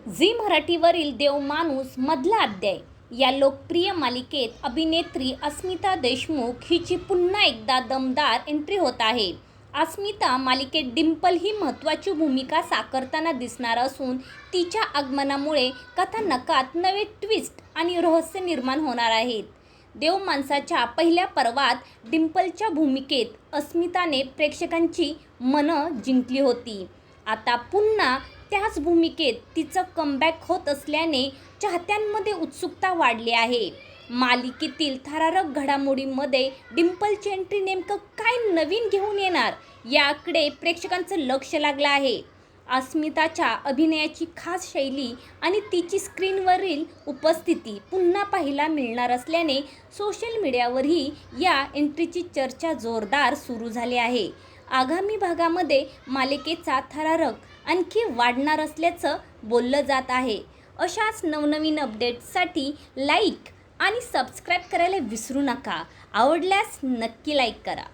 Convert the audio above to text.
Zee मराठीवरील देवमाणूस मधला अध्याय या लोकप्रिय मालिकेत अभिनेत्री अस्मिता देशमुख हिची पुन्हा एकदा दमदार एंट्री होत आहे. अस्मिता मालिकेत डिंपल ही महत्त्वाची भूमिका साकारताना दिसणार असून तिच्या आगमनामुळे कथानकात नवे ट्विस्ट आणि रहस्य निर्माण होणार आहेत. देवमाणसाच्या पहिल्या पर्वात डिंपलच्या भूमिकेत अस्मिताने प्रेक्षकांची मनं जिंकली होती. आता पुन्हा त्याच भूमिकेत तिचं कमबॅक होत असल्याने चाहत्यांमध्ये उत्सुकता वाढली आहे. मालिकेतील थरारक घडामोडींमध्ये डिंपलची एंट्री नेमकं काय नवीन घेऊन येणार याकडे प्रेक्षकांचं लक्ष लागलं आहे. अस्मिताच्या अभिनयाची खास शैली आणि तिची स्क्रीनवरील उपस्थिती पुन्हा पाहायला मिळणार असल्याने सोशल मीडियावरही या एंट्रीची चर्चा जोरदार सुरू झाली आहे. आगामी भागामध्ये मालिकेचा थरारक आणखी वाढणार असल्याचं बोललं जात आहे. अशाच नवनवीन अपडेट्ससाठी लाईक आणि सबस्क्राईब करायला विसरू नका. आवडल्यास नक्की लाईक करा.